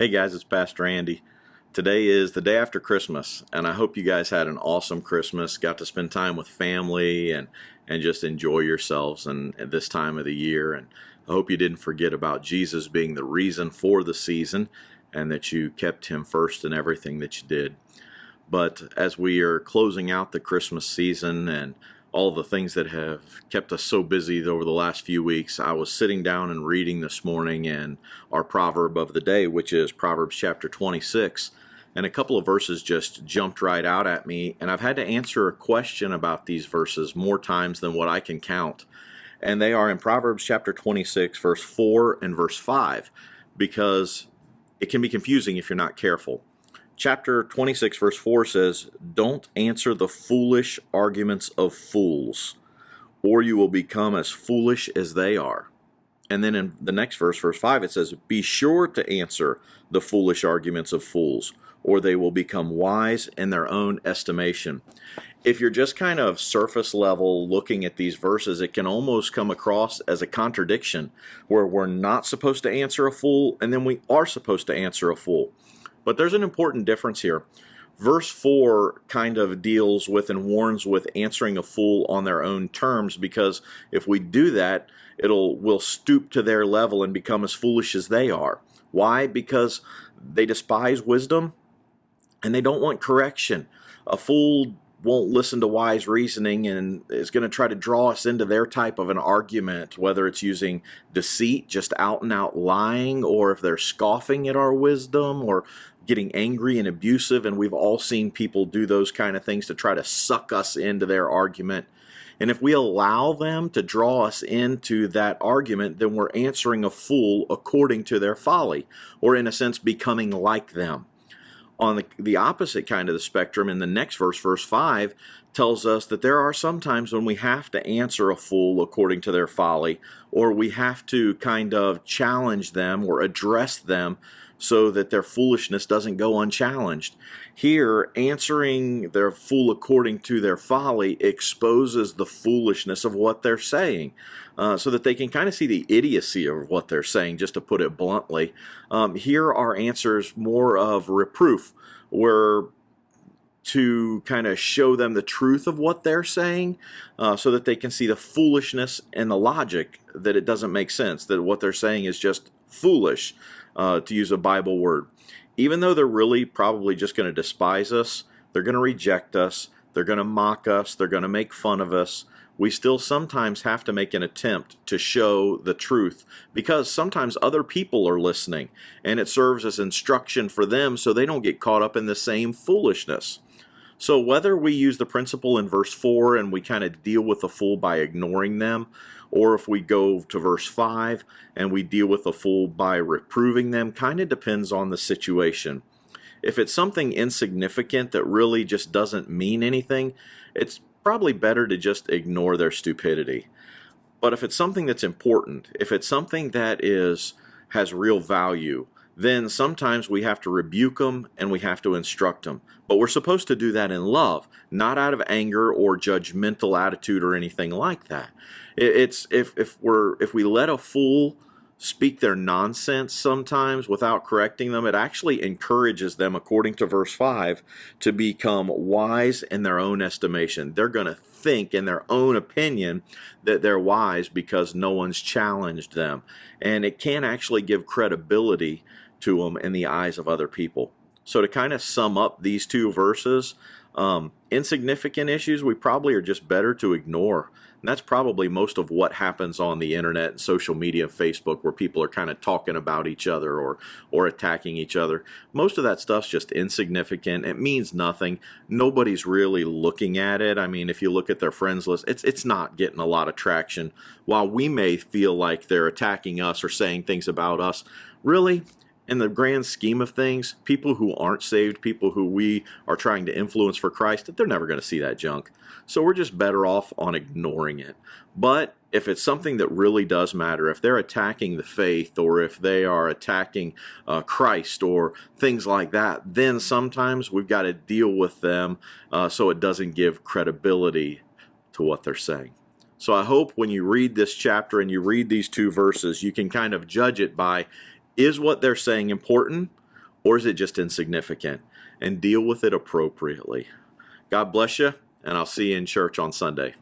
Hey guys, it's Pastor Andy. Today is the day after Christmas, and I hope you guys had an awesome Christmas, got to spend time with family and just enjoy yourselves at this time of the year. And I hope you didn't forget about Jesus being the reason for the season and that you kept him first in everything that you did. But as we are closing out the Christmas season and all the things that have kept us so busy over the last few weeks, I was sitting down and reading this morning and our proverb of the day, which is Proverbs chapter 26. And a couple of verses just jumped right out at me, and I've had to answer a question about these verses more times than what I can count. And they are in Proverbs chapter 26, verse 4 and verse 5, because it can be confusing if you're not careful. Chapter 26, verse 4 says, "Don't answer the foolish arguments of fools, or you will become as foolish as they are." And then in the next verse, verse 5, it says, "Be sure to answer the foolish arguments of fools, or they will become wise in their own estimation." If you're just kind of surface level looking at these verses, it can almost come across as a contradiction, where we're not supposed to answer a fool, and then we are supposed to answer a fool. But there's an important difference here. Verse 4 kind of deals with and warns with answering a fool on their own terms, because if we do that, we'll stoop to their level and become as foolish as they are. Why? Because they despise wisdom and they don't want correction. A fool won't listen to wise reasoning and is going to try to draw us into their type of an argument, whether it's using deceit, just out and out lying, or if they're scoffing at our wisdom or getting angry and abusive. And we've all seen people do those kind of things to try to suck us into their argument. And if we allow them to draw us into that argument, then we're answering a fool according to their folly, or in a sense becoming like them. On the opposite kind of the spectrum, in the next verse, verse 5, tells us that there are some times when we have to answer a fool according to their folly, or we have to kind of challenge them or address them so that their foolishness doesn't go unchallenged. Here, answering their fool according to their folly exposes the foolishness of what they're saying, so that they can kind of see the idiocy of what they're saying, just to put it bluntly. Here are answers more of reproof, where to kind of show them the truth of what they're saying, so that they can see the foolishness and the logic, that it doesn't make sense, that what they're saying is just foolish, to use a Bible word. Even though they're really probably just going to despise us, they're going to reject us, they're going to mock us, they're going to make fun of us, we still sometimes have to make an attempt to show the truth, because sometimes other people are listening, and it serves as instruction for them so they don't get caught up in the same foolishness. So whether we use the principle in verse 4 and we kind of deal with the fool by ignoring them, or if we go to verse 5 and we deal with the fool by reproving them, kind of depends on the situation. If it's something insignificant that really just doesn't mean anything, it's probably better to just ignore their stupidity. But if it's something that's important, if it's something that has real value, then sometimes we have to rebuke them and we have to instruct them. But we're supposed to do that in love, not out of anger or judgmental attitude or anything like that. It's if we let a fool speak their nonsense sometimes without correcting them, it actually encourages them, according to verse 5, to become wise in their own estimation. They're going to think in their own opinion that they're wise because no one's challenged them. And it can actually give credibility to them in the eyes of other people. So to kind of sum up these two verses, insignificant issues we probably are just better to ignore. And that's probably most of what happens on the internet and social media, Facebook, where people are kind of talking about each other or attacking each other. Most of that stuff's just insignificant. It means nothing. Nobody's really looking at it. I mean, if you look at their friends list, it's not getting a lot of traction. While we may feel like they're attacking us or saying things about us, really, in the grand scheme of things, people who aren't saved, people who we are trying to influence for Christ, they're never going to see that junk. So we're just better off on ignoring it. But if it's something that really does matter, if they're attacking the faith, or if they are attacking Christ or things like that, then sometimes we've got to deal with them so it doesn't give credibility to what they're saying. So I hope when you read this chapter and you read these two verses, you can kind of judge it by, is what they're saying important? Or is it just insignificant? And deal with it appropriately. God bless you, and I'll see you in church on Sunday.